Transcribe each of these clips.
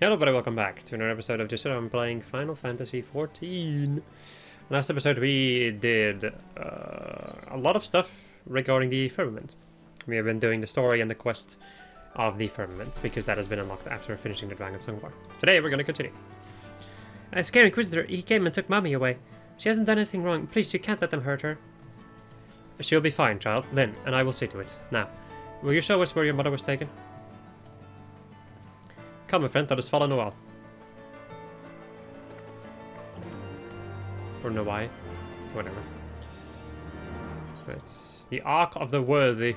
Hello everybody, welcome back to another episode of Just I'm playing Final Fantasy XIV. Last episode we did a lot of stuff regarding the firmament. We have been doing the story and the quest of the firmament, because that has been unlocked after finishing the Dragon Song War. Today we're going to continue. A scary inquisitor, he came and took Mommy away. She hasn't done anything wrong, please, you can't let them hurt her. She'll be fine, child, Lynn, and I will see to it. Now, will you show us where your mother was taken? Come, my friend, let us follow Noel. Or Noai. Whatever. Right. The Ark of the Worthy.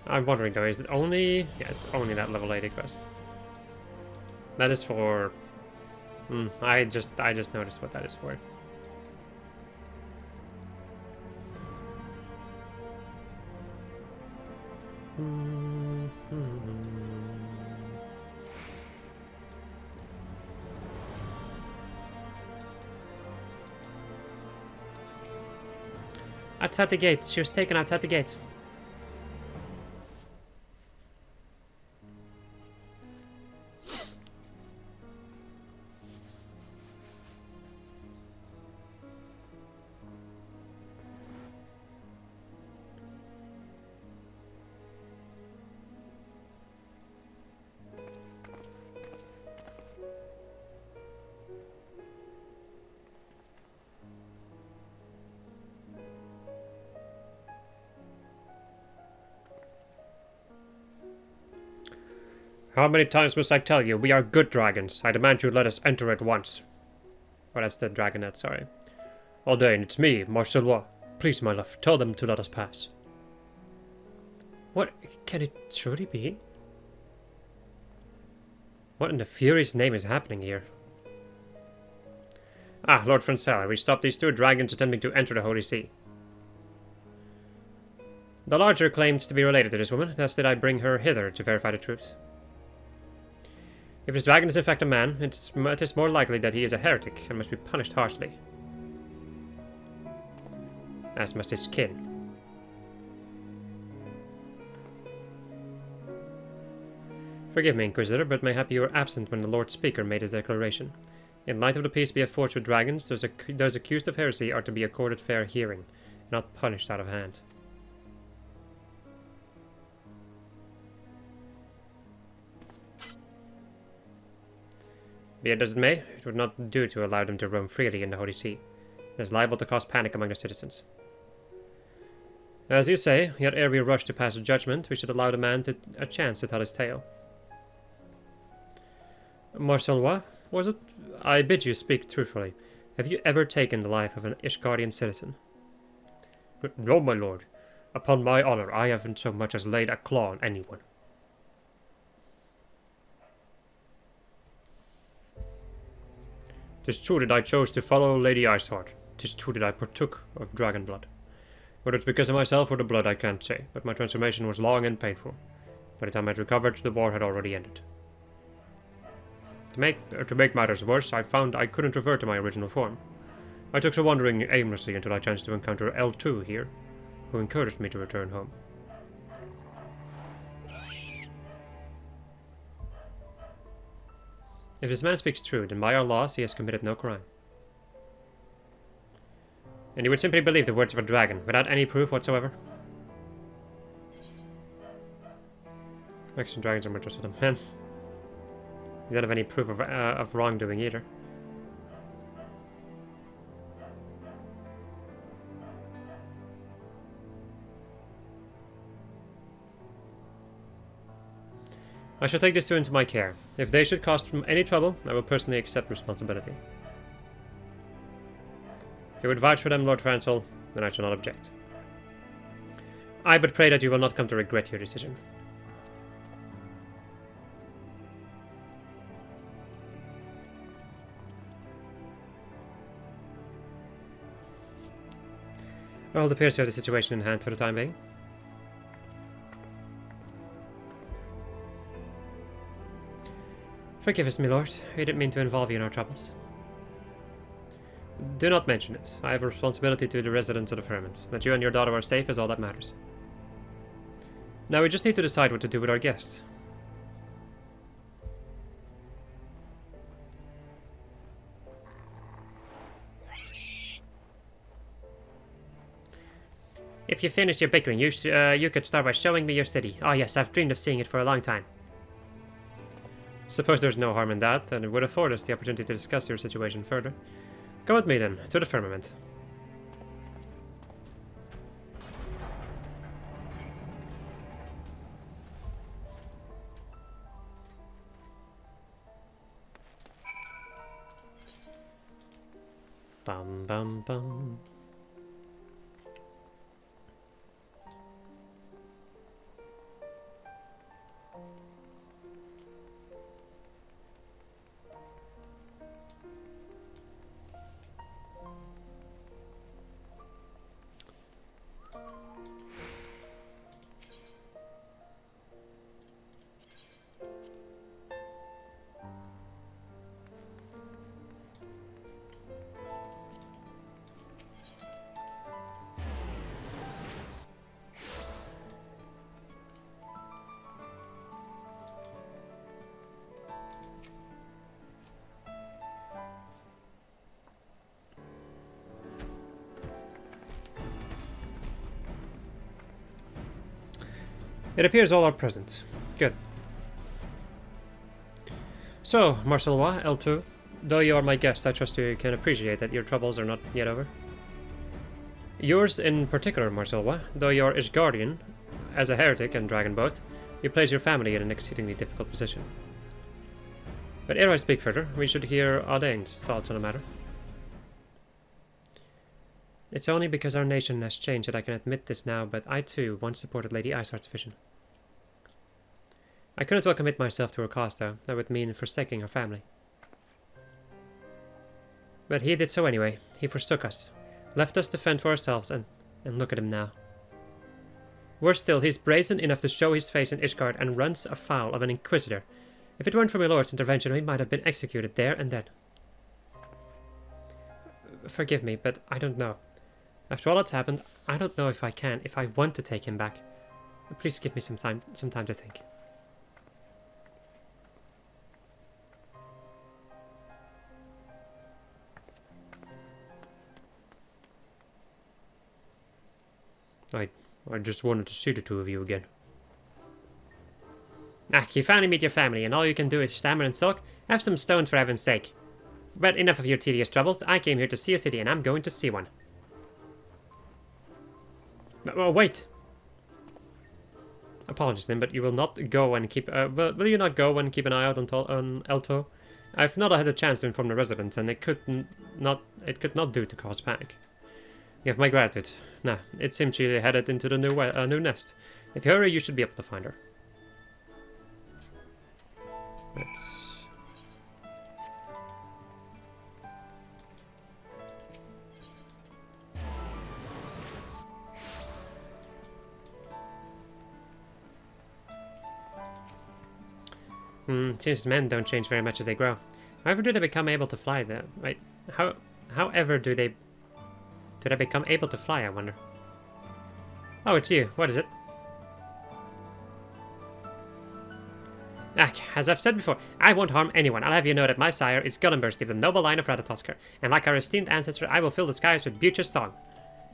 I'm wondering though, is it only... Yeah, it's only that level 80 quest. That is for... I just noticed what that is for. Outside the gate. She was taken outside the gate. How many times must I tell you? We are good dragons. I demand you let us enter at once. Oh, that's the dragonette, sorry. Aldain, it's me, Marcelois. Please, my love, tell them to let us pass. What? Can it truly be? What in the furious name is happening here? Ah, Lord Francella, we stopped these two dragons attempting to enter the Holy See. The larger claimed to be related to this woman, thus did I bring her hither to verify the truth. If this dragon is in fact a man, it is more likely that he is a heretic and must be punished harshly. As must his kin. Forgive me, Inquisitor, but mayhap you were absent when the Lord Speaker made his declaration. In light of the peace we have forged with dragons, those accused of heresy are to be accorded fair hearing, and not punished out of hand. Be it as it may, it would not do to allow them to roam freely in the Holy See. It is liable to cause panic among the citizens. As you say, yet ere we rush to pass a judgment, we should allow the man a chance to tell his tale. Marcelois, was it? I bid you speak truthfully. Have you ever taken the life of an Ishgardian citizen? No, my lord. Upon my honor, I haven't so much as laid a claw on anyone. 'Tis true that I chose to follow Lady Iceheart. 'Tis true that I partook of dragon blood. Whether it's because of myself or the blood, I can't say, but my transformation was long and painful. By the time I'd recovered, the war had already ended. To make matters worse, I found I couldn't revert to my original form. I took to wandering aimlessly until I chanced to encounter L2 here, who encouraged me to return home. If this man speaks true, then by our laws he has committed no crime. And you would simply believe the words of a dragon, without any proof whatsoever? Mexican dragons are more trusted than men. You don't have any proof of wrongdoing either. I shall take these two into my care. If they should cause any trouble, I will personally accept responsibility. If you would vouch for them, Lord Francel, then I shall not object. I but pray that you will not come to regret your decision. Well, it appears we have the situation in hand for the time being. Forgive us, my lord. We didn't mean to involve you in our troubles. Do not mention it. I have a responsibility to the residents of the firmament. That you and your daughter are safe is all that matters. Now we just need to decide what to do with our guests. If you finish your bickering, you could start by showing me your city. Ah yes, I've dreamed of seeing it for a long time. Suppose there's no harm in that, and it would afford us the opportunity to discuss your situation further. Go with me then, to the firmament. Bum bum bum. It appears all are present. Good. So, Marcelois, L2, though you are my guest, I trust you can appreciate that your troubles are not yet over. Yours in particular, Marcelois, though you are Ishgardian, as a heretic and dragon both, you place your family in an exceedingly difficult position. But ere I speak further, we should hear Audain's thoughts on the matter. It's only because our nation has changed that I can admit this now, but I too once supported Lady Iceheart's vision. I couldn't well commit myself to her cause, though. That would mean forsaking her family. But he did so anyway. He forsook us, left us to fend for ourselves, and look at him now. Worse still, he's brazen enough to show his face in Ishgard and runs afoul of an inquisitor. If it weren't for my lord's intervention, he might have been executed there and then. Forgive me, but I don't know. After all that's happened, I don't know if I want to take him back. Please give me some time to think. I just wanted to see the two of you again. You finally meet your family, and all you can do is stammer and sulk? Have some stones for heaven's sake. But enough of your tedious troubles. I came here to see a city, and I'm going to see one. Oh, wait. Apologies then, but you will not go and keep... will you not go and keep an eye out on Elto? I've not had a chance to inform the residents, and it could not do to cause panic. You have my gratitude. Now, it seems she headed into the new nest. If you hurry, you should be able to find her. Seems men don't change very much as they grow. However do they become able to fly though? Right? However do they become able to fly, I wonder? Oh, it's you. What is it? As I've said before, I won't harm anyone. I'll have you know that my sire is Gullenburst of the noble line of Ratatoskr, and like our esteemed ancestor, I will fill the skies with beauteous song.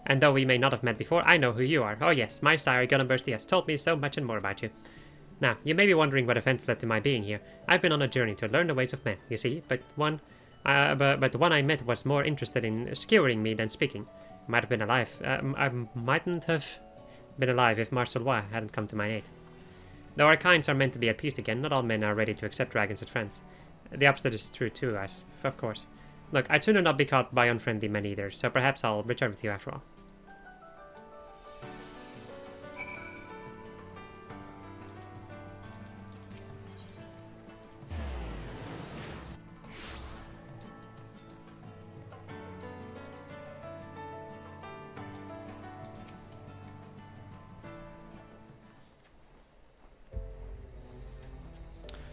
And though we may not have met before, I know who you are. Oh yes, my sire Gullenburst has told me so much and more about you. Now, you may be wondering what events led to my being here. I've been on a journey to learn the ways of men, you see, but the one I met was more interested in skewering me than speaking. I might have been alive. I mightn't have been alive if Marcelois hadn't come to my aid. Though our kinds are meant to be at peace again, not all men are ready to accept dragons as friends. The opposite is true too, of course. Look, I'd sooner not be caught by unfriendly men either, so perhaps I'll return with you after all.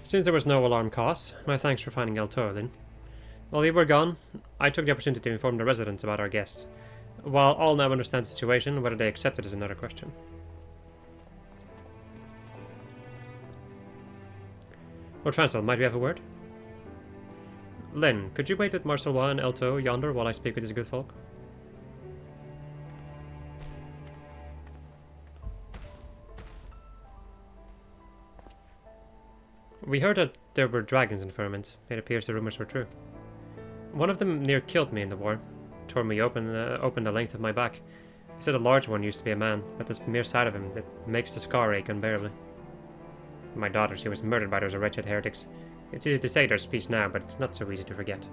Since there was no alarm cause, my thanks for finding El Toro then. While you were gone, I took the opportunity to inform the residents about our guests. While all now understand the situation, whether they accept it is another question. Lord Francel, might we have a word? Lynn, could you wait with Marcelois and Elto yonder while I speak with these good folk? We heard that there were dragons in Firmament. It appears the rumors were true. One of them near killed me in the war. Tore me open the length of my back. He said a large one used to be a man, but the mere sight of him, it makes the scar ache unbearably. My daughter, she was murdered by those wretched heretics. It's easy to say there's peace now, but it's not so easy to forget.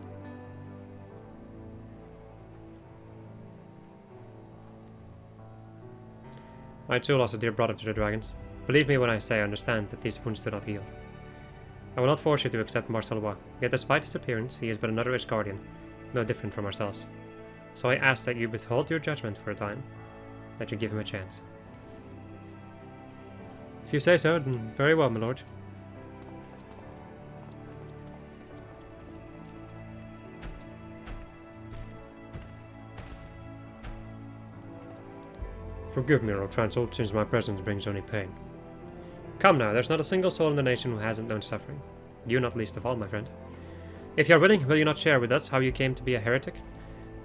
I too lost a dear brother to the dragons. Believe me when I say I understand that these wounds do not heal. I will not force you to accept Marcelois, yet despite his appearance, he is but another Ishgardian, no different from ourselves. So I ask that you withhold your judgment for a time, that you give him a chance. If you say so, then very well, my lord. Forgive me, Lord Transold, since my presence brings only pain. Come now, there's not a single soul in the nation who hasn't known suffering. You not least of all, my friend. If you're willing, will you not share with us how you came to be a heretic?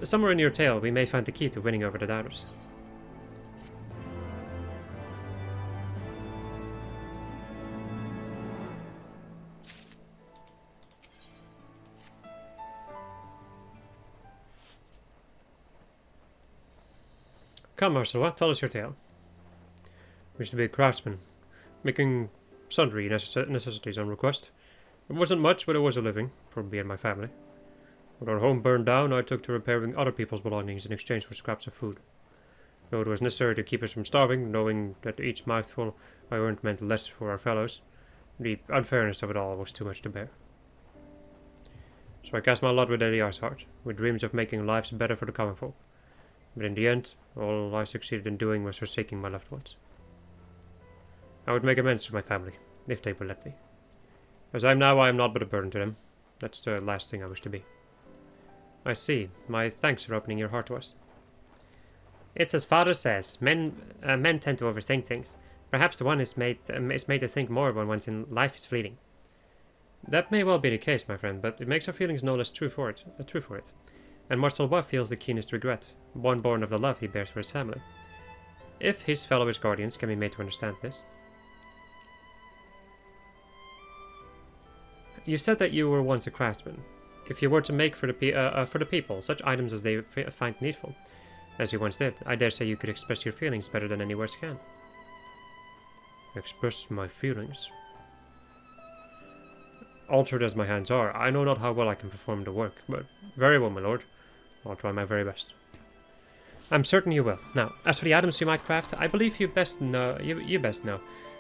Somewhere in your tale, we may find the key to winning over the doubters. Come, Marcelois, tell us your tale. I used to be a craftsman, making sundry necessities on request. It wasn't much, but it was a living, for me and my family. When our home burned down, I took to repairing other people's belongings in exchange for scraps of food. Though it was necessary to keep us from starving, knowing that each mouthful I earned meant less for our fellows, the unfairness of it all was too much to bear. So I cast my lot with Eliar's heart, with dreams of making lives better for the common folk. But in the end, all I succeeded in doing was forsaking my loved ones. I would make amends to my family, if they would let me. As I am now, I am not but a burden to them. That's the last thing I wish to be. I see. My thanks for opening your heart to us. It's as father says. Men tend to overthink things. Perhaps one is made to think more when one's in life is fleeting. That may well be the case, my friend, but it makes our feelings no less true for it. And Marcelois feels the keenest regret, one born of the love he bears for his family. If his fellow Ishgardians can be made to understand this. You said that you were once a craftsman. If you were to make for the people such items as they find needful, as you once did, I dare say you could express your feelings better than any words can. Express my feelings? Altered as my hands are, I know not how well I can perform the work, but very well, my lord. I'll try my very best. I'm certain you will. Now, as for the items you might craft, I believe you best know.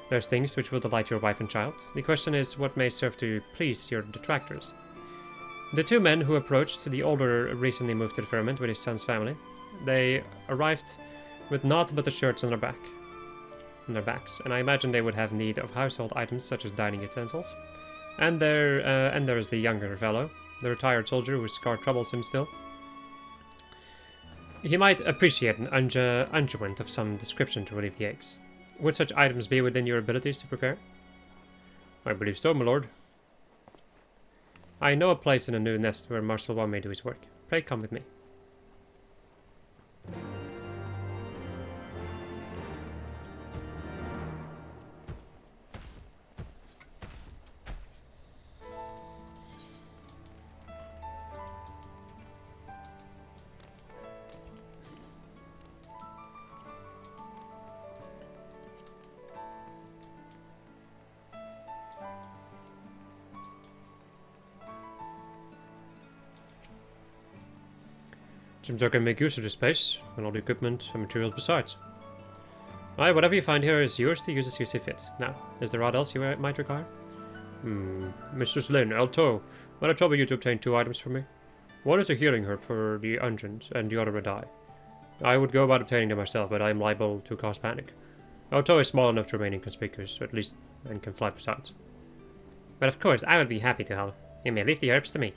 There's things which will delight your wife and child. The question is what may serve to please your detractors. The two men who approached the older recently moved to the Firmament with his son's family. They arrived with naught but the shirts on their backs, and I imagine they would have need of household items such as dining utensils. And there is the younger fellow, the retired soldier whose scar troubles him still. He might appreciate an unguent of some description to relieve the aches. Would such items be within your abilities to prepare? I believe so, my lord. I know a place in a new nest where Marcelois may do his work. Pray come with me. Seems I can make use of this space, and all the equipment and materials besides. Aye, whatever you find here is yours to use as you see fit. Now, is there aught else you might require? Mistress Lynn, Elto, might I trouble you to obtain 2 items for me? One is a healing herb for the unguent, and the other a dye. I would go about obtaining them myself, but I am liable to cause panic. Elto is small enough to remain inconspicuous, at least, and can fly besides. But of course, I would be happy to help. You may leave the herbs to me.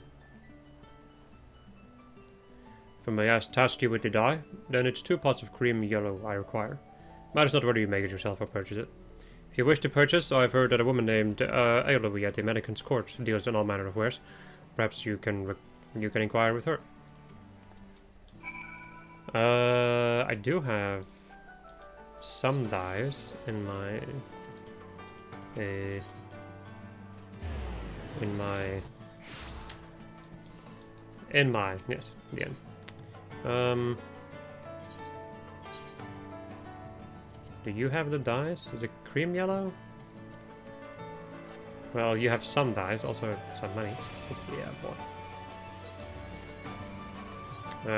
If I may task you with the die, then it's 2 pots of cream yellow I require. Matters not whether you make it yourself or purchase it. If you wish to purchase, I've heard that a woman named Aloe at the American's court deals in all manner of wares. Perhaps you can inquire with her. I do have some dyes in my yes, the end. Do you have the dyes? Is it cream yellow? Well, you have some dyes, also some money. Yeah, boy.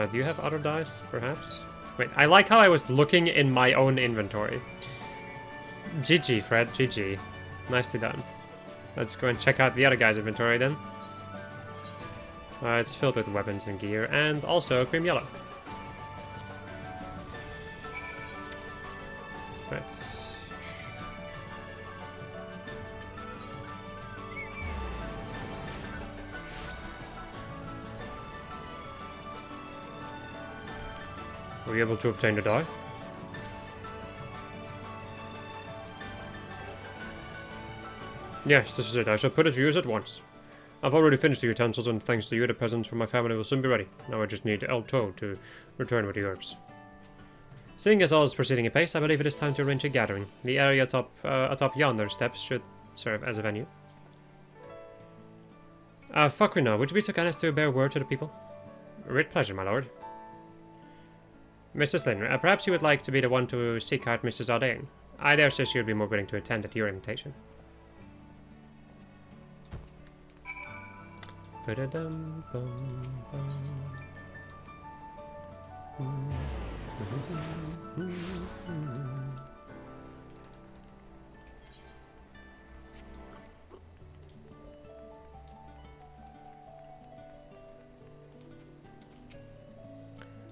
Do you have other dyes, perhaps? Wait, I like how I was looking in my own inventory. GG, Fred, GG. Nicely done. Let's go and check out the other guy's inventory then. It's filled with weapons and gear, and also cream yellow. Let's... Were you able to obtain the die? Yes, this is it. I shall put it to use at once. I've already finished the utensils, and thanks to you, the presents from my family will soon be ready. Now I just need El To to return with the herbs. Seeing as all is proceeding apace, I believe it is time to arrange a gathering. The area atop yonder steps should serve as a venue. Fakrina, would you be so kind as to bear word to the people? With pleasure, my lord. Mrs. Lynn, perhaps you would like to be the one to seek out Mrs. Ardain. I dare say she would be more willing to attend at your invitation.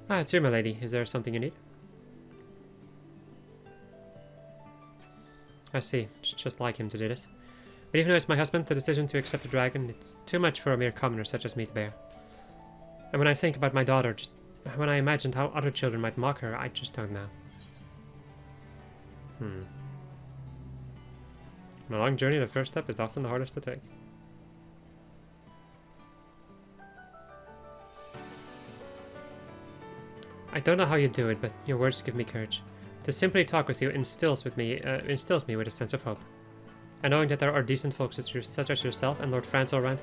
Ah, it's you, my lady. Is there something you need? I see. It's just like him to do this. But even though it's my husband, the decision to accept the dragon, it's too much for a mere commoner such as me to bear. And when I think about my daughter, when I imagined how other children might mock her, I just don't know. On a long journey, the first step is often the hardest to take. I don't know how you do it, but your words give me courage. To simply talk with you instills me with a sense of hope. And knowing that there are decent folks such as yourself and Lord Franz all around,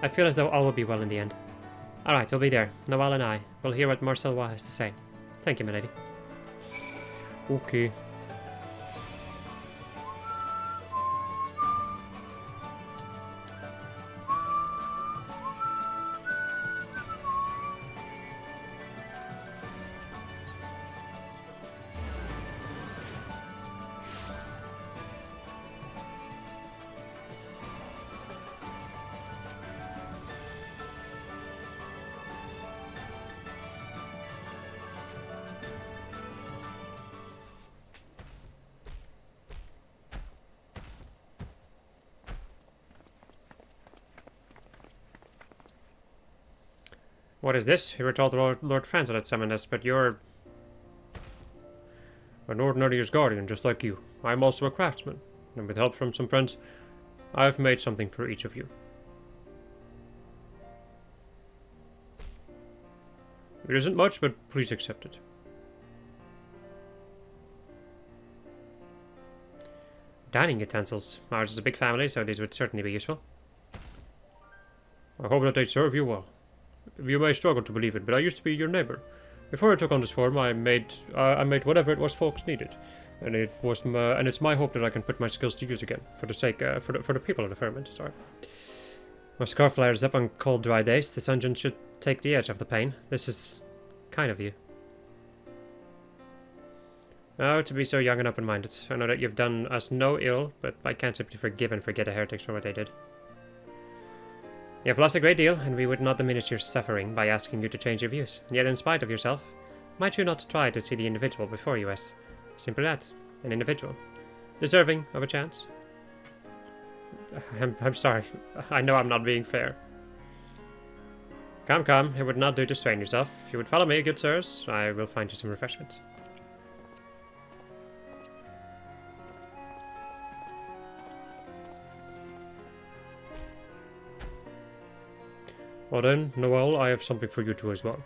I feel as though all will be well in the end. Alright, we'll be there. Noelle and I will hear what Marcellois has to say. Thank you, my lady. Okay. What is this? You were told Lord Franz had summoned us, but you're an ordinary guardian, just like you. I'm also a craftsman, and with help from some friends, I've made something for each of you. It isn't much, but please accept it. Dining utensils. Ours is a big family, so these would certainly be useful. I hope that they serve you well. You may struggle to believe it, but I used to be your neighbor. Before I took on this form, I made whatever it was folks needed, and it's my hope that I can put my skills to use again for the sake for the people of the firmament. Sorry. My scarf flares up on cold, dry days. This unguent should take the edge off the pain. This is kind of you. Oh, to be so young and open-minded. I know that you've done us no ill, but I can't simply forgive and forget the heretics for what they did. You have lost a great deal, and we would not diminish your suffering by asking you to change your views. Yet in spite of yourself, might you not try to see the individual before you as simply that, an individual, deserving of a chance? I'm sorry. I know I'm not being fair. Come, come, it would not do to strain yourself. If you would follow me, good sirs, I will find you some refreshments. Well then, Noel, I have something for you too as well.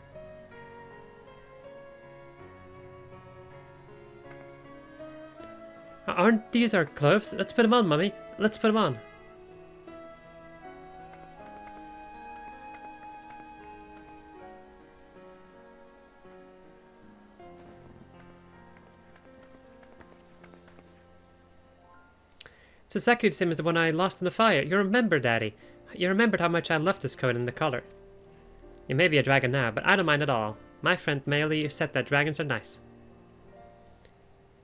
Aren't these our gloves? Let's put them on, Mummy. Let's put them on. It's exactly the same as the one I lost in the fire. You remember, Daddy. You remembered how much I loved this coat and the color. You may be a dragon now, but I don't mind at all. My friend Meili said that dragons are nice.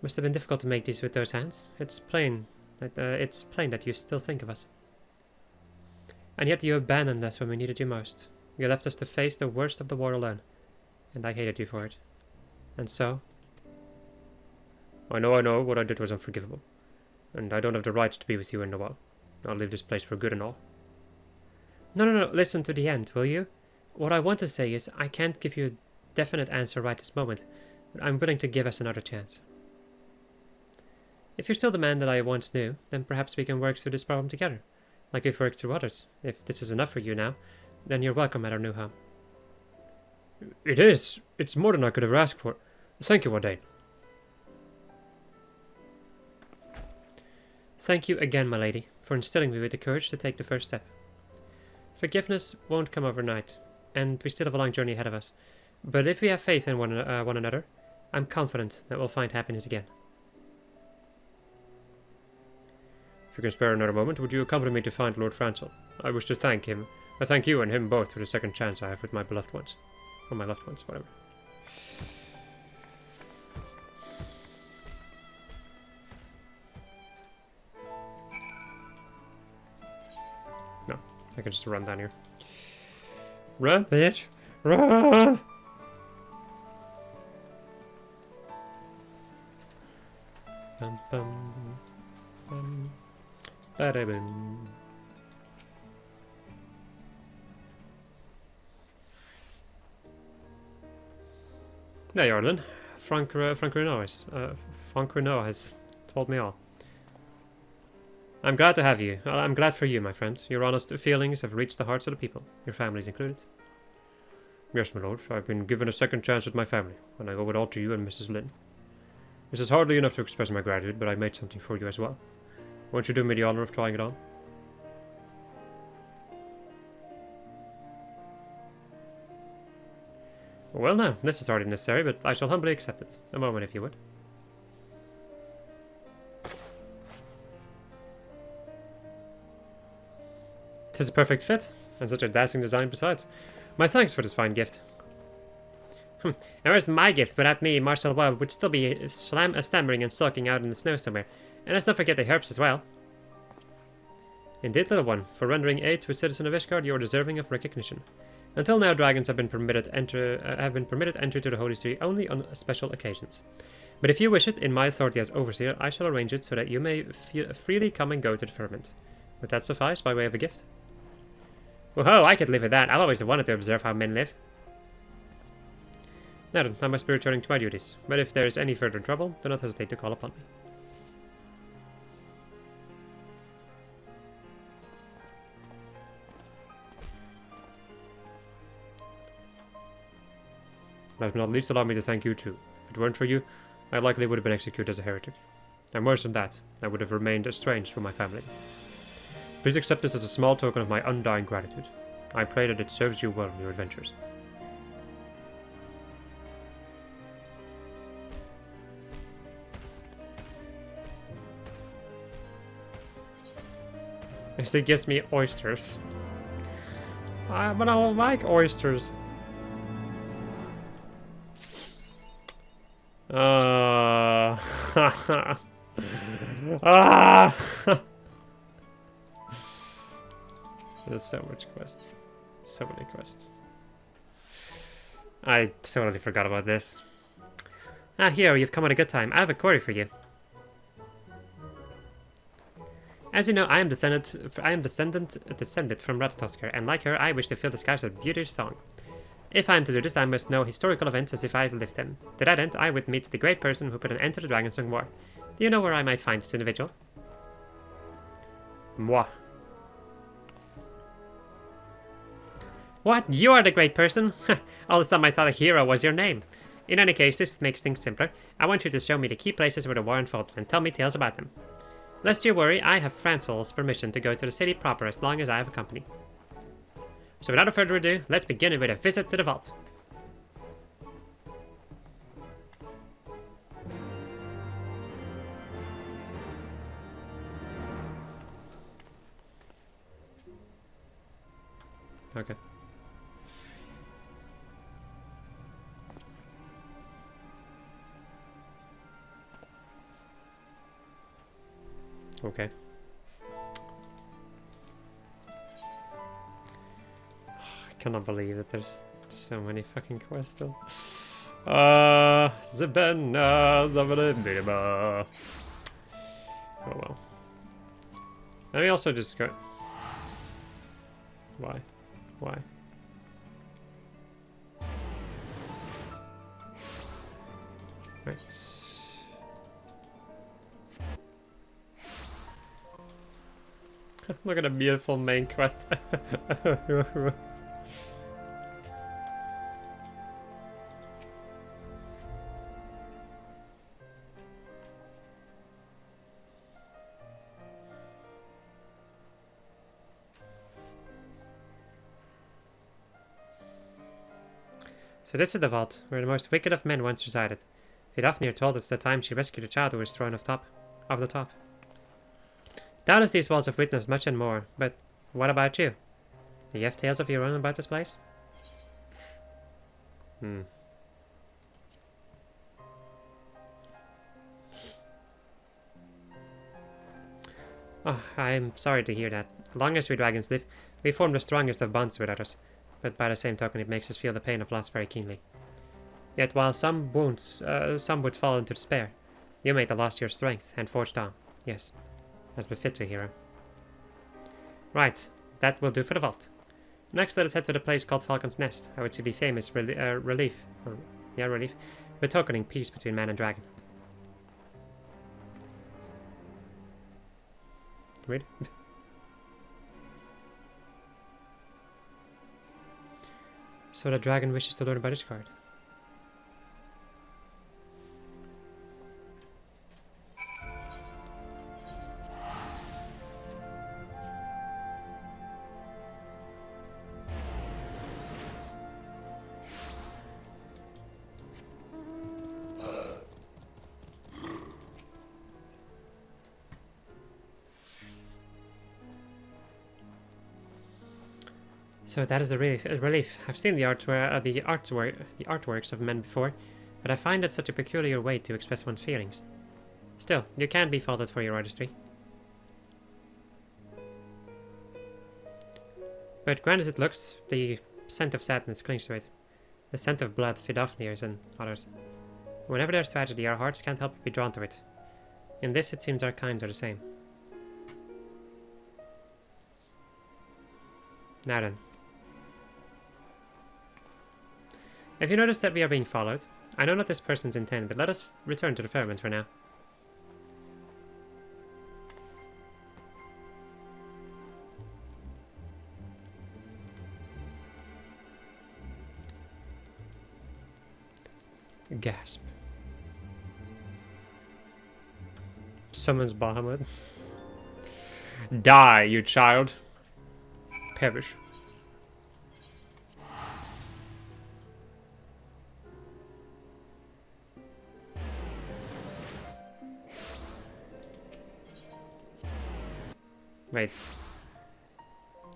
Must have been difficult to make these with those hands. It's plain that you still think of us. And yet you abandoned us when we needed you most. You left us to face the worst of the war alone. And I hated you for it. And so? I know, what I did was unforgivable. And I don't have the right to be with you in a while. I'll leave this place for good and all. No, listen to the end, will you? What I want to say is, I can't give you a definite answer right this moment, but I'm willing to give us another chance. If you're still the man that I once knew, then perhaps we can work through this problem together, like we've worked through others. If this is enough for you now, then you're welcome at our new home. It is. It's more than I could ever ask for. Thank you, Wardane. Thank you again, my lady, for instilling me with the courage to take the first step. Forgiveness won't come overnight, and we still have a long journey ahead of us. But if we have faith in one another, I'm confident that we'll find happiness again. If you can spare another moment, would you accompany me to find Lord Francel? I wish to thank him. I thank you and him both for the second chance I have with my beloved ones. Or my loved ones, whatever. No, I can just run down here. Run, bitch! Run! Bum, bum, bum. Ba-da-bum. There you are, Lynn. Frank Renault has told me all. I'm glad to have you. I'm glad for you, my friend. Your honest feelings have reached the hearts of the people, your families included. Yes, my lord. I've been given a second chance with my family, and I owe it all to you and Mrs. Lynn. This is hardly enough to express my gratitude, but I made something for you as well. Won't you do me the honor of trying it on? Well now, this is hardly necessary, but I shall humbly accept it. A moment, if you would. Tis a perfect fit, and such a dazzling design besides. My thanks for this fine gift. And where's my gift? Without me, Marshal Webb would still be stammering and sulking out in the snow somewhere. And let's not forget the herbs as well. Indeed, little one, for rendering aid to a citizen of Ishgard, you are deserving of recognition. Until now, dragons have been permitted entry to the Holy City only on special occasions. But if you wish it, in my authority as overseer, I shall arrange it so that you may freely come and go to the firmament. Would that suffice by way of a gift? Whoa, I could live with that. I've always wanted to observe how men live. Now then, I must be returning to my duties. But if there is any further trouble, do not hesitate to call upon me. Last but not least, allow me to thank you too. If it weren't for you, I likely would have been executed as a heretic. And worse than that, I would have remained estranged from my family. Please accept this as a small token of my undying gratitude. I pray that it serves you well in your adventures. He gives me oysters. But I don't like oysters. There's so much quests. So many quests. I totally forgot about this. Ah, here, you've come at a good time. I have a query for you. As you know, I am descended from Ratatoskr, and like her, I wish to fill the skies with beauty's song. If I am to do this, I must know historical events as if I have lived them. To that end, I would meet the great person who put an end to the Dragonsong War. Do you know where I might find this individual? Moi. What? You are the great person? All this time I thought a hero was your name. In any case, this makes things simpler. I want you to show me the key places where the war unfolded and tell me tales about them. Lest you worry, I have Francel's permission to go to the city proper as long as I have a company. So without further ado, let's begin with a visit to the vault. Okay. Okay. I cannot believe that there's so many fucking quests still. Zabena, Zabena. Oh well. Let me also just go. Why? Why? Right. Look at a beautiful main quest. So this is the vault, where the most wicked of men once resided. Vidofnir told us the time she rescued a child who was thrown off the top. Doubtless these walls have witnessed much and more, but what about you? Do you have tales of your own about this place? Oh, I am sorry to hear that. Long as we dragons live, we form the strongest of bonds with others, but by the same token it makes us feel the pain of loss very keenly. Yet while some would fall into despair, you made the loss your strength and forged on, yes. As befits a hero. Right, that will do for the vault. Next, let us head to the place called Falcon's Nest. I would see the famous relief, betokening peace between man and dragon. Read. So the dragon wishes to learn about his card. So that is the relief. I've seen the artworks of men before, but I find it such a peculiar way to express one's feelings. Still, you can't be faulted for your artistry. But grand as it looks, the scent of sadness clings to it. The scent of blood, Vidofnir's and others. Whenever there's tragedy, our hearts can't help but be drawn to it. In this, it seems our kinds are the same. Now then. Have you noticed that we are being followed? I know not this person's intent, but let us return to the firmament for now. Gasp. Summons Bahamut. Die, you child. Perish. Wait.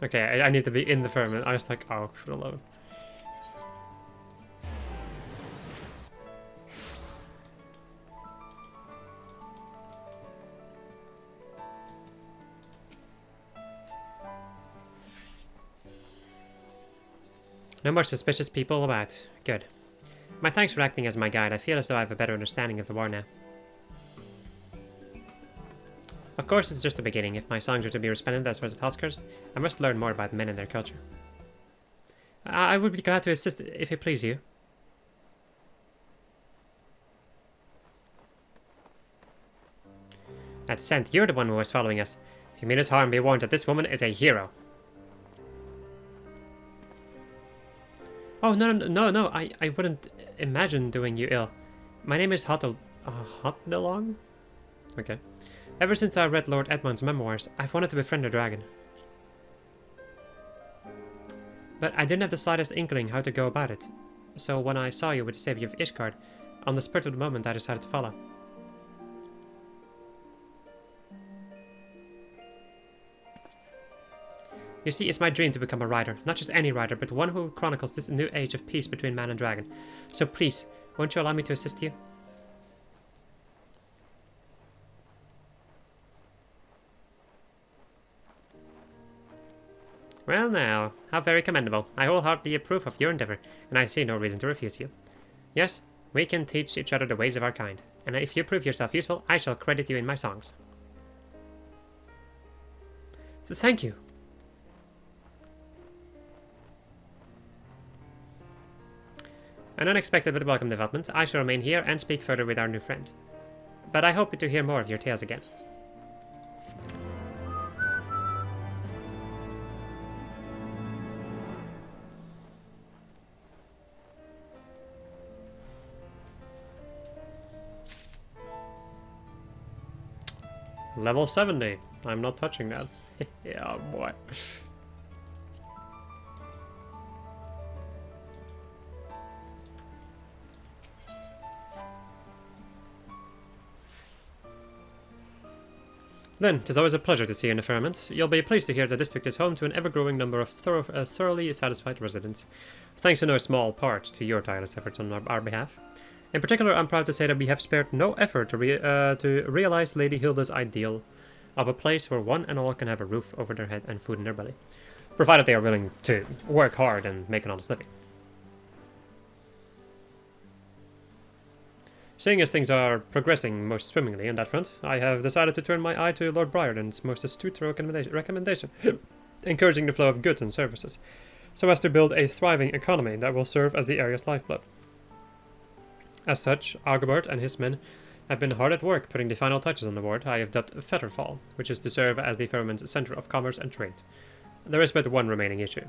Okay, I need to be in the firmament. I was like, oh, for the love. No more suspicious people about. Good. My thanks for acting as my guide. I feel as though I have a better understanding of the war now. Of course, it's just the beginning. If my songs are to be respected as for the Tuskers, I must learn more about men and their culture. I would be glad to assist if it please you. That's Scent. You're the one who was following us. If you mean us harm, be warned that this woman is a hero. Oh, no, I wouldn't imagine doing you ill. My name is Hotlong? Okay. Ever since I read Lord Edmund's memoirs, I've wanted to befriend a dragon. But I didn't have the slightest inkling how to go about it. So when I saw you with the savior of Ishgard, on the spur of the moment I decided to follow. You see, it's my dream to become a writer. Not just any writer, but one who chronicles this new age of peace between man and dragon. So please, won't you allow me to assist you? Well now, how very commendable. I wholeheartedly approve of your endeavor, and I see no reason to refuse you. Yes, we can teach each other the ways of our kind, and if you prove yourself useful, I shall credit you in my songs. So thank you. An unexpected but welcome development. I shall remain here and speak further with our new friend. But I hope to hear more of your tales again. Level 70. I'm not touching that. Yeah, boy. Then, 'tis always a pleasure to see you in the firmament. You'll be pleased to hear the district is home to an ever-growing number of thoroughly satisfied residents, thanks in no small part to your tireless efforts on our behalf. In particular, I'm proud to say that we have spared no effort to realize Lady Hilda's ideal of a place where one and all can have a roof over their head and food in their belly, provided they are willing to work hard and make an honest living. Seeing as things are progressing most swimmingly on that front, I have decided to turn my eye to Lord Briarden's most astute recommendation, encouraging the flow of goods and services, so as to build a thriving economy that will serve as the area's lifeblood. As such, Agobert and his men have been hard at work putting the final touches on the ward I have dubbed Fetterfall, which is to serve as the firmament's centre of commerce and trade. There is but one remaining issue.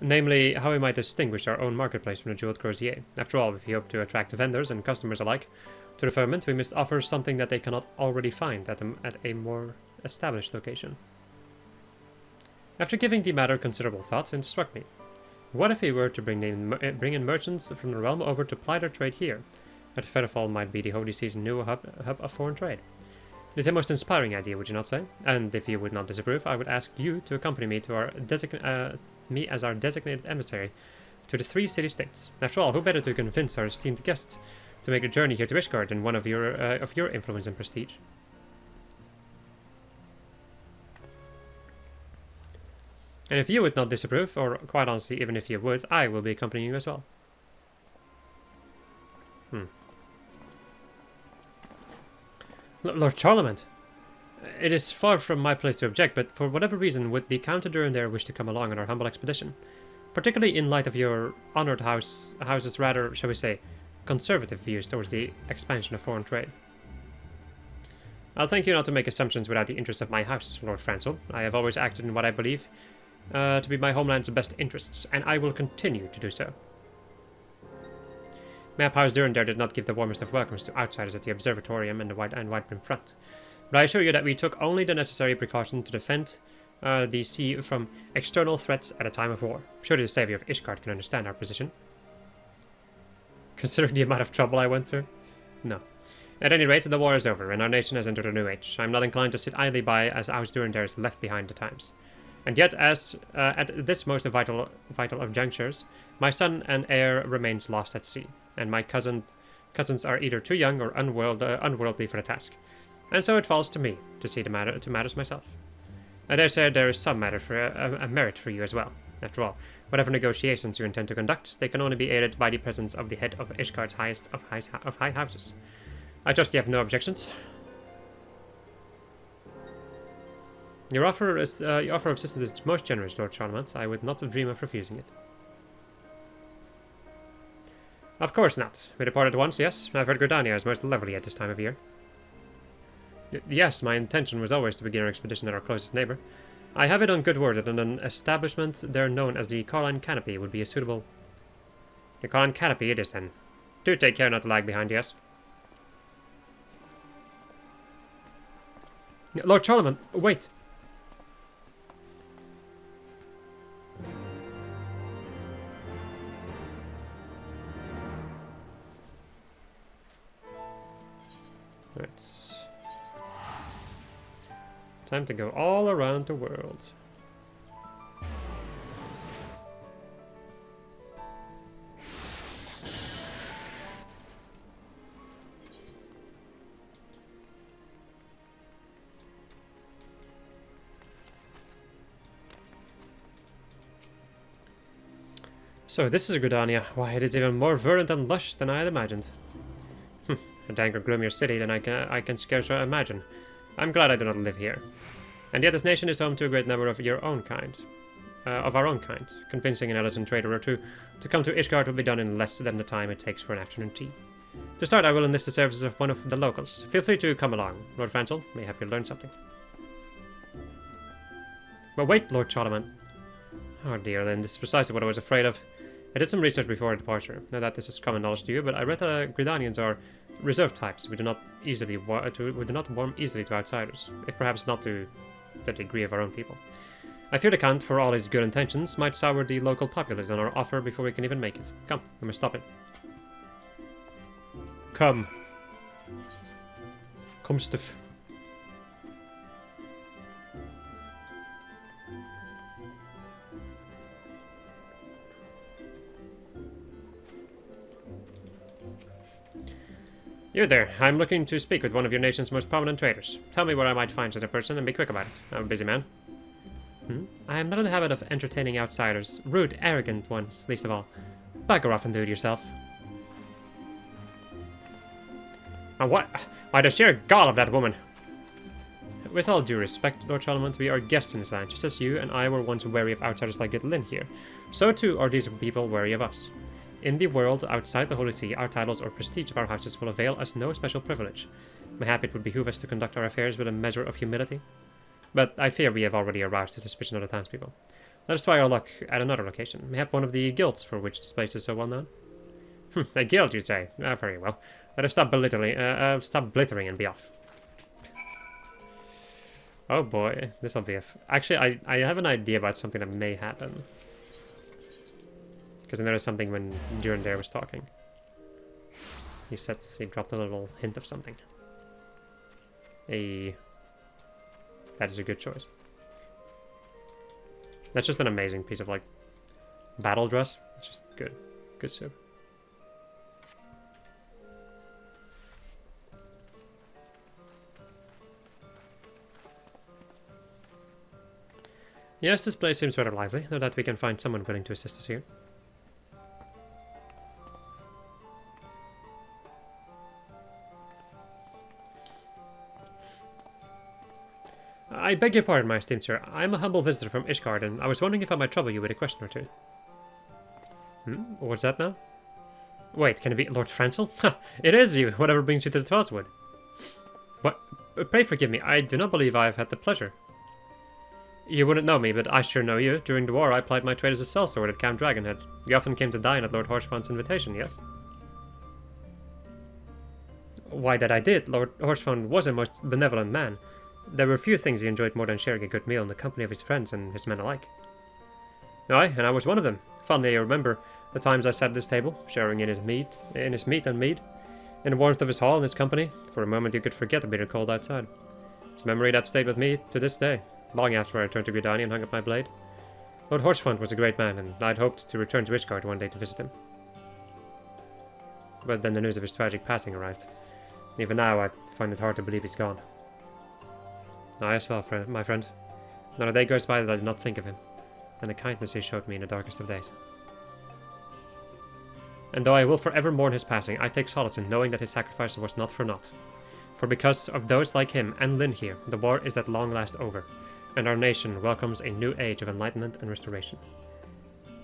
Namely, how we might distinguish our own marketplace from the Jeweled Crozier. After all, if we hope to attract vendors and customers alike to the firmament, we must offer something that they cannot already find at a more established location. After giving the matter considerable thought, it struck me. What if we were to bring in merchants from the realm over to ply their trade here? That Fetterfall might be the Holy Sea's new hub of foreign trade. It is a most inspiring idea, would you not say? And if you would not disapprove, I would ask you to accompany me to as our designated emissary to the 3 city-states. After all, who better to convince our esteemed guests to make a journey here to Ishgard than one of your influence and prestige? And if you would not disapprove, or quite honestly, even if you would, I will be accompanying you as well. Lord Charlemagne! It is far from my place to object, but for whatever reason would the Count of Durandare wish to come along on our humble expedition? Particularly in light of your honoured house's rather, shall we say, conservative views towards the expansion of foreign trade. I'll thank you not to make assumptions without the interest of my house, Lord Francel. I have always acted in what I believe to be my homeland's best interests, and I will continue to do so. Map House Durandare did not give the warmest of welcomes to outsiders at the observatorium and the wide-brim front, but I assure you that we took only the necessary precaution to defend the sea from external threats at a time of war. Surely the savior of Ishgard can understand our position. Considering the amount of trouble I went through? No. At any rate, the war is over, and our nation has entered a new age. I am not inclined to sit idly by as House Durandare is left behind the times. And yet, as at this most vital of junctures, my son and heir remains lost at sea, and my cousins are either too young or unworldly for the task. And so it falls to me to see to matters myself. I dare say there is some merit for you as well. After all, whatever negotiations you intend to conduct, they can only be aided by the presence of the head of Ishgard's highest of high houses. I trust you have no objections. Your offer of assistance is most generous, Lord Charlemont. I would not dream of refusing it. Of course not. We depart at once, yes? I've heard Gridania is most lovely at this time of year. Yes, my intention was always to begin our expedition at our closest neighbour. I have it on good word that an establishment there known as the Carline Canopy would be a suitable... The Carline Canopy it is then. Do take care not to lag behind, yes? Lord Charlemont, wait! It's time to go all around the world. So this is Gridania. Why, it is even more verdant and lush than I had imagined. A danker, gloomier city than I can scarce imagine. I'm glad I do not live here. And yet this nation is home to a great number of your own kind. Of our own kind. Convincing an Ellison trader or two to come to Ishgard will be done in less than the time it takes for an afternoon tea. To start, I will enlist the services of one of the locals. Feel free to come along. Lord Francel, may help you learn something. But wait, Lord Charlemont. Oh dear, then, this is precisely what I was afraid of. I did some research before our departure. Now that this is common knowledge to you, but I read that Gridanians are reserved types. We do not warm easily to outsiders, if perhaps not to the degree of our own people. I fear the Count, for all his good intentions, might sour the local populace on our offer before we can even make it. Come, we must stop it. Come. Come, stiff. You there. I'm looking to speak with one of your nation's most prominent traders. Tell me where I might find such a person and be quick about it. I'm a busy man. I am not in the habit of entertaining outsiders. Rude, arrogant ones, least of all. Bugger off and do it yourself. And what? Why, the sheer gall of that woman! With all due respect, Lord Charlemont, we are guests in this land, just as you and I were once wary of outsiders like Little Lynn here. So too are these people wary of us. In the world outside the Holy See, our titles or prestige of our houses will avail us no special privilege. Mayhap it would behoove us to conduct our affairs with a measure of humility. But I fear we have already aroused the suspicion of the townspeople. Let us try our luck at another location. Mayhap one of the guilds for which this place is so well known. A guild, you'd say? Very well. Let us stop blittering and be off. Oh boy, this'll be Actually, I have an idea about something that may happen. Because I noticed something when Duran there was talking. He dropped a little hint of something. That is a good choice. That's just an amazing piece of, like, battle dress. It's just good. Good soup. Yes, this place seems rather lively, though that we can find someone willing to assist us here. I beg your pardon, my esteemed sir. I am a humble visitor from Ishgard, and I was wondering if I might trouble you with a question or two. What's that now? Wait, can it be Lord Francel? Ha! It is you! Whatever brings you to the Twelfthwood? What? Pray forgive me, I do not believe I have had the pleasure. You wouldn't know me, but I sure know you. During the war, I plied my trade as a sellsword at Camp Dragonhead. You often came to dine at Lord Horsfond's invitation, yes? Why, that I did. Lord Horsfond was a most benevolent man. There were few things he enjoyed more than sharing a good meal in the company of his friends and his men alike. Aye, and I was one of them. Fondly I remember the times I sat at his table, sharing in his meat and mead, in the warmth of his hall and his company. For a moment you could forget the bitter cold outside. It's a memory that stayed with me to this day, long after I returned to Gridania and hung up my blade. Lord Horsfond was a great man, and I'd hoped to return to Ishgard one day to visit him. But then the news of his tragic passing arrived. Even now I find it hard to believe he's gone. I as well, my friend. Not a day goes by that I did not think of him, and the kindness he showed me in the darkest of days. And though I will forever mourn his passing, I take solace in knowing that his sacrifice was not for naught. For because of those like him and Lynn here, the war is at long last over. and our nation welcomes a new age of enlightenment and restoration.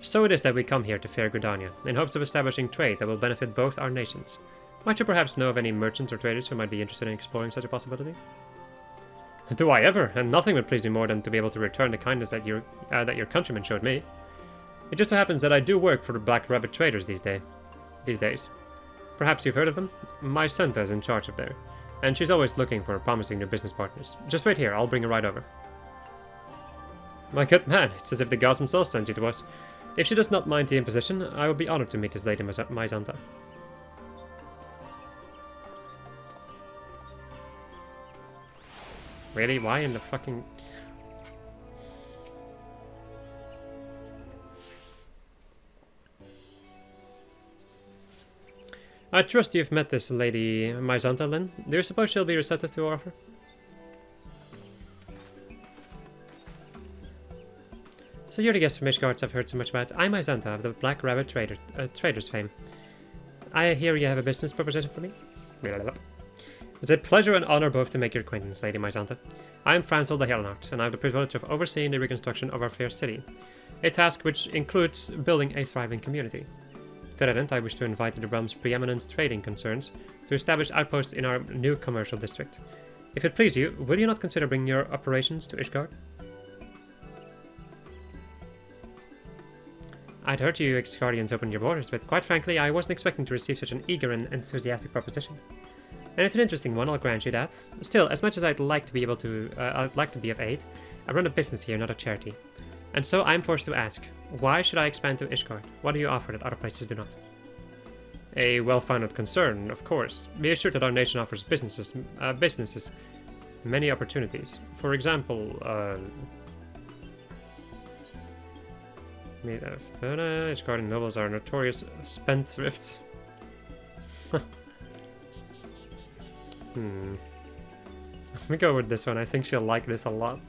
So it is that we come here to fair Gridania, in hopes of establishing trade that will benefit both our nations. Might you perhaps know of any merchants or traders who might be interested in exploring such a possibility? Do I ever? And nothing would please me more than to be able to return the kindness that your countrymen showed me. It just so happens that I do work for the Black Rabbit traders these days. Perhaps you've heard of them? My Santa is in charge of there, and she's always looking for promising new business partners. Just wait here, I'll bring her right over. My good man, it's as if the gods themselves sent you to us. If she does not mind the imposition, I would be honored to meet this lady, my Santa. Really? Why in the fucking... I trust you've met this lady, my Santa, Lynn. Do you suppose she'll be receptive to our offer? So you're the guest from Ishgard I've heard so much about. I'm my Santa of the Black Rabbit Traders fame. I hear you have a business proposition for me? It's a pleasure and honor both to make your acquaintance, Lady Mysanta. I am Franzel the Helnart, and I have the privilege of overseeing the reconstruction of our fair city, a task which includes building a thriving community. To that end, I wish to invite the realm's preeminent trading concerns to establish outposts in our new commercial district. If it please you, will you not consider bringing your operations to Ishgard? I'd heard you Ishgardians opened your borders, but quite frankly, I wasn't expecting to receive such an eager and enthusiastic proposition. And it's an interesting one, I'll grant you that. Still, as much as I'd like to be of aid, I run a business here, not a charity. And so I'm forced to ask, why should I expand to Ishgard? What do you offer that other places do not? A well-founded concern, of course. Be assured that our nation offers businesses many opportunities. For example, Ishgardian nobles are notorious spendthrifts. Let me go with this one. I think she'll like this a lot.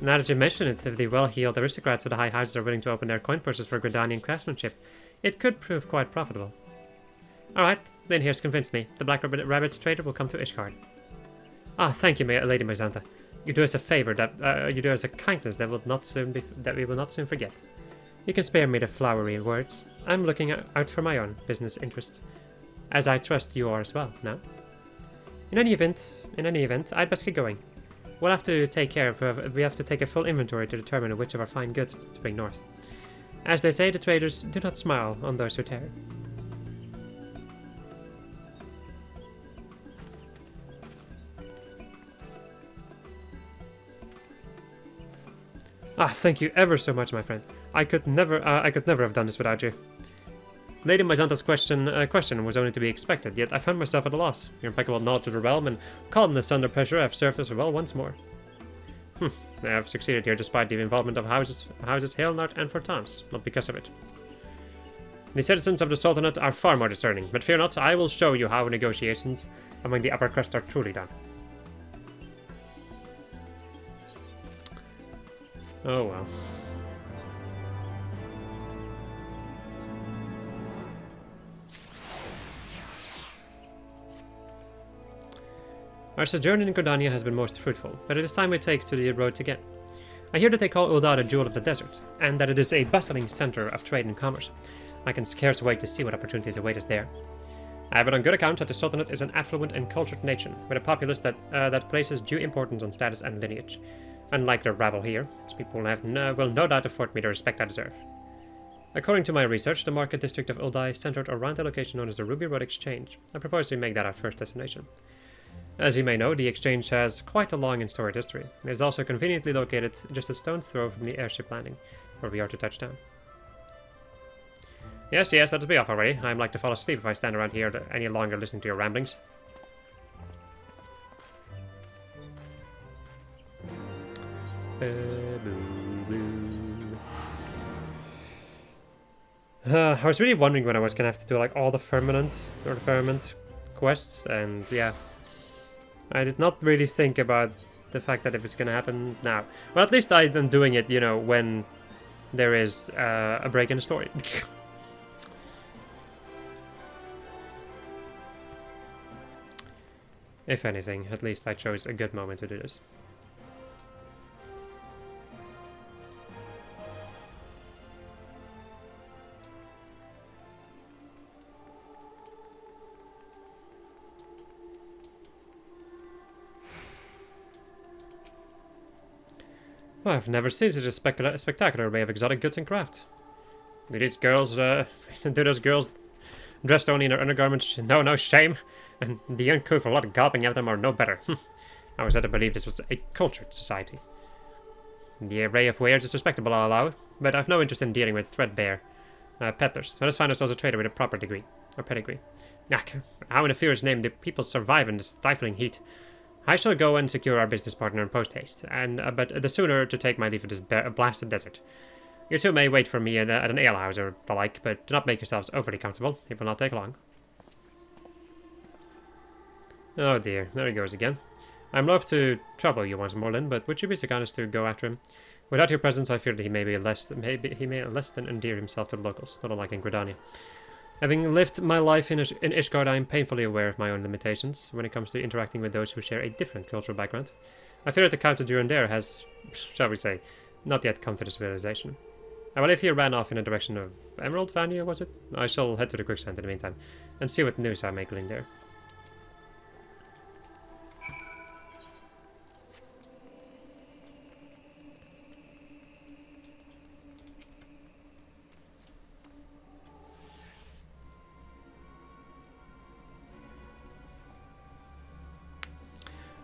Now that you mention it, if the well-heeled aristocrats of the high houses are willing to open their coin purses for Gridanian craftsmanship, it could prove quite profitable. Alright, then here's convinced me. The Black Rabbit trader will come to Ishgard. Ah, thank you, Lady Mysanta. You do us a favor you do us a kindness that we will not soon forget. You can spare me the flowery words. I'm looking out for my own business interests, as I trust you are as well. Now, in any event, I'd best get going. We have to take a full inventory to determine which of our fine goods to bring north. As they say, the traders do not smile on those who tarry. Ah, thank you ever so much, my friend. I could never have done this without you. Lady Mysanta's question was only to be expected, yet I found myself at a loss. Your impeccable knowledge of the realm and calmness under pressure have served us well once more. I have succeeded here despite the involvement of houses Hailnart and Fortams, not because of it. The citizens of the Sultanate are far more discerning, but fear not, I will show you how negotiations among the upper crust are truly done. Oh well. Our sojourn in Gridania has been most fruitful, but it is time we take to the road again. I hear that they call Ul'dah the Jewel of the Desert, and that it is a bustling center of trade and commerce. I can scarce wait to see what opportunities await us there. I have it on good account that the Sultanate is an affluent and cultured nation, with a populace that places due importance on status and lineage. Unlike the rabble here, its people will no doubt afford me the respect I deserve. According to my research, the market district of Ul'dah is centered around a location known as the Ruby Road Exchange. I propose we make that our first destination. As you may know, the exchange has quite a long and storied history. It is also conveniently located just a stone's throw from the airship landing, where we are to touch down. Yes, let us be off already. I'm like to fall asleep if I stand around here any longer listening to your ramblings. I was really wondering when I was gonna have to do like all the firmament quests, and yeah. I did not really think about the fact that if it's gonna happen now. Well, at least I'm doing it, you know, when there is a break in the story. If anything, at least I chose a good moment to do this. Well, I've never seen such a spectacular array of exotic goods and crafts. Do these girls, do those girls dressed only in their undergarments know no shame? And the uncouth lot gawping at them are no better. I was led to believe this was a cultured society. The array of wares is respectable, I'll allow, but I've no interest in dealing with threadbare peddlers. Let us find ourselves a trader with a proper degree, or pedigree. How in the fear's name do people survive in this stifling heat? I shall go and secure our business partner in post-haste, but the sooner to take my leave of this blasted desert. You two may wait for me at an alehouse or the like, but do not make yourselves overly comfortable. It will not take long. Oh dear, there he goes again. I'm loath to trouble you once more, Lynn, but would you be so kind as to go after him? Without your presence, I fear that he may less than endear himself to the locals, not unlike in Gridania. Having lived my life in Ishgard, I am painfully aware of my own limitations when it comes to interacting with those who share a different cultural background. I fear that the Count of Durandare has, shall we say, not yet come to this realization. I believe he ran off in the direction of Emerald Vania, was it? I shall head to the Quicksand in the meantime, and see what news I may glean there.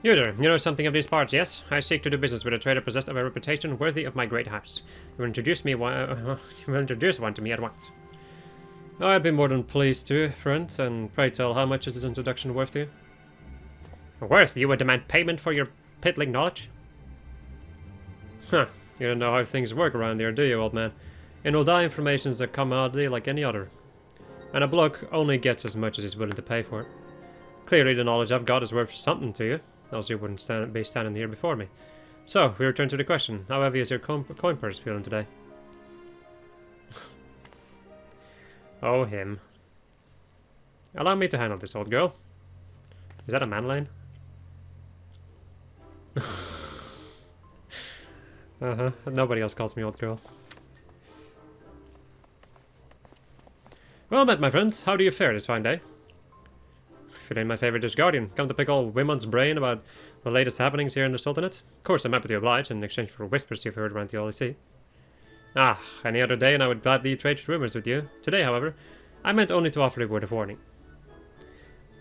You there, you know something of these parts, yes? I seek to do business with a trader possessed of a reputation worthy of my great house. You will introduce one to me at once. I'd be more than pleased to, friend, and pray tell, how much is this introduction worth to you? Worth? You would demand payment for your piddling knowledge? Huh, you don't know how things work around here, do you, old man? In Uldai, information's a commodity like any other. And a bloke only gets as much as he's willing to pay for it. Clearly the knowledge I've got is worth something to you, else you wouldn't be standing here before me. So, we return to the question. How heavy is your coin purse feeling today? Oh, him. Allow me to handle this, old girl. Is that a man lane? Nobody else calls me old girl. Well met, my friends. How do you fare this fine day? If it ain't my favourite dish guardian, come to pick old Wimon's brain about the latest happenings here in the Sultanate. Of course, I'm happy to oblige in exchange for whispers you've heard around the Holy See. Any other day and I would gladly trade rumours with you. Today, however, I meant only to offer a word of warning.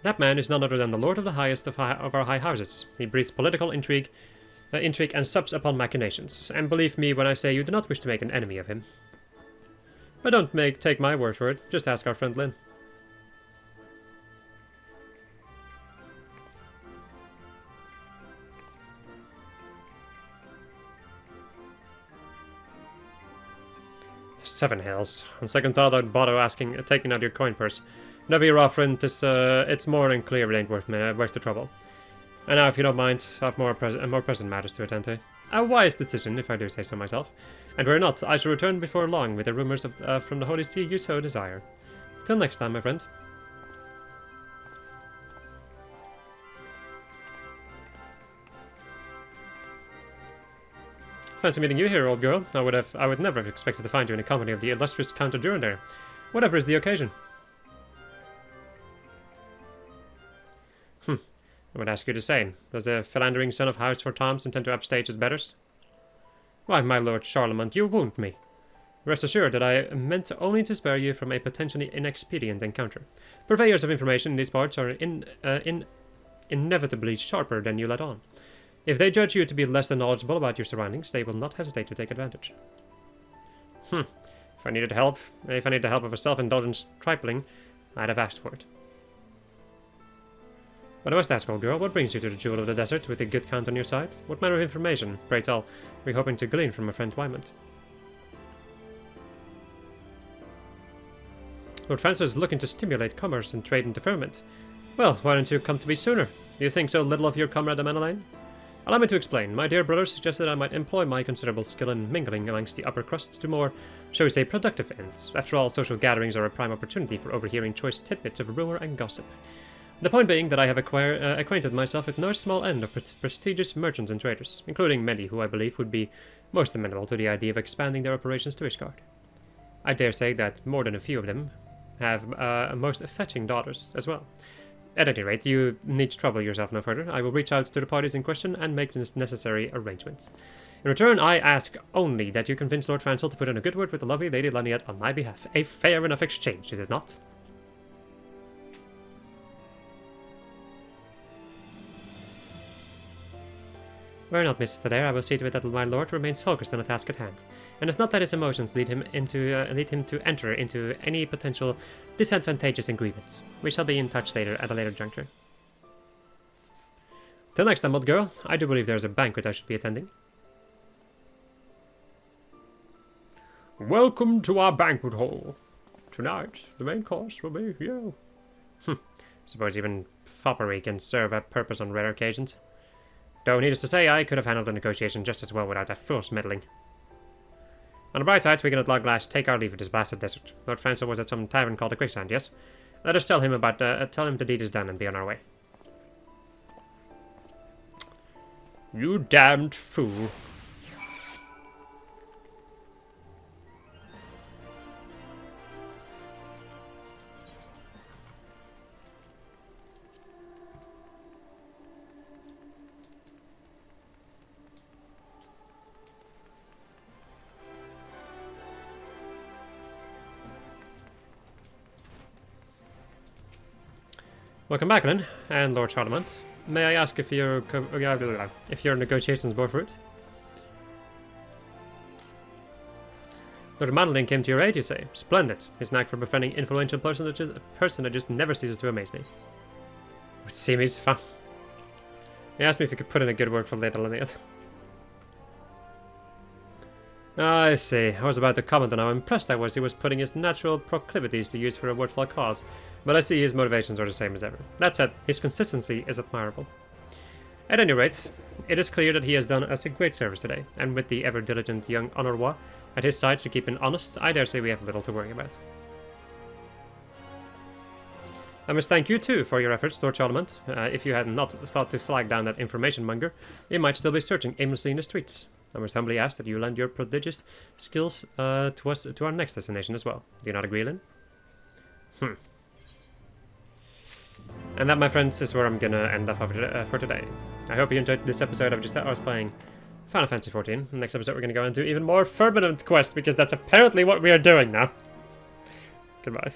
That man is none other than the Lord of the highest of our high houses. He breeds political intrigue and sups upon machinations, and believe me when I say you do not wish to make an enemy of him. But don't take my word for it, just ask our friend Lynn. Seven hells. On second thought, I'd bother taking out your coin purse. Whatever you're offering, it's more than clear it ain't worth the trouble. And now, if you don't mind, I have more present matters to attend to. A wise decision, if I do say so myself. And were not, I shall return before long with the rumours from the Holy See you so desire. Till next time, my friend. Fancy meeting you here, old girl. I would never have expected to find you in the company of the illustrious Count of Durandare. Whatever is the occasion? I would ask you the same. Does the philandering son of Heavensward Toms intend to upstage his betters? Why, my lord Charlemont, you wound me. Rest assured that I meant only to spare you from a potentially inexpedient encounter. Purveyors of information in these parts are inevitably sharper than you let on. If they judge you to be less than knowledgeable about your surroundings, they will not hesitate to take advantage. If I needed the help of a self-indulgent trifling, I'd have asked for it. But I must ask, old girl, what brings you to the Jewel of the Desert with a good count on your side? What manner of information, pray tell, are we hoping to glean from a friend Wymond? Lord Francis is looking to stimulate commerce and trade and deferment. Well, why don't you come to me sooner? Do you think so little of your comrade Amandine? Allow me to explain. My dear brother suggested I might employ my considerable skill in mingling amongst the upper crust to more, shall we say, productive ends. After all, social gatherings are a prime opportunity for overhearing choice tidbits of rumour and gossip. The point being that I have acquainted myself with no small end of prestigious merchants and traders, including many who I believe would be most amenable to the idea of expanding their operations to Ishgard. I dare say that more than a few of them have most fetching daughters as well. At any rate, you need to trouble yourself no further. I will reach out to the parties in question and make the necessary arrangements. In return, I ask only that you convince Lord Fansel to put in a good word with the lovely Lady Laniette on my behalf. A fair enough exchange, is it not? Worry not, Mrs. Adair. I will see to it that my lord remains focused on the task at hand, and it's not that his emotions lead him to enter into any potential disadvantageous agreements. We shall be in touch later at a later juncture. Till next time, old girl. I do believe there is a banquet I should be attending. Welcome to our banquet hall. Tonight, the main course will be you. Suppose even foppery can serve a purpose on rare occasions. Though, needless to say, I could have handled the negotiation just as well without that forced meddling. On the bright side, we can at long last take our leave of this blasted desert. Lord Fansel was at some tavern called the Quicksand, yes? Let us tell him the deed is done and be on our way. You damned fool. Welcome back, then, and Lord Charlemont. May I ask if your negotiations bore fruit? Lord Madeline came to your aid, you say? Splendid. His knack for befriending influential personages never ceases to amaze me. Would seem he's fun. He asked me if he could put in a good word for Lady Laniette. I see. I was about to comment on how impressed I was he was putting his natural proclivities to use for a worthwhile cause, but I see his motivations are the same as ever. That said, his consistency is admirable. At any rate, it is clear that he has done us a great service today, and with the ever-diligent young Honourrois at his side to keep him honest, I dare say we have little to worry about. I must thank you too for your efforts, Lord Charlemont. If you had not thought to flag down that information monger, he might still be searching aimlessly in the streets. I must humbly ask that you lend your prodigious skills to our next destination as well. Do you not agree, Lynn? And that, my friends, is where I'm gonna end off for today. I hope you enjoyed this episode of I was playing Final Fantasy XIV. Next episode we're gonna go into even more Firmament Quest, because that's apparently what we are doing now. Goodbye.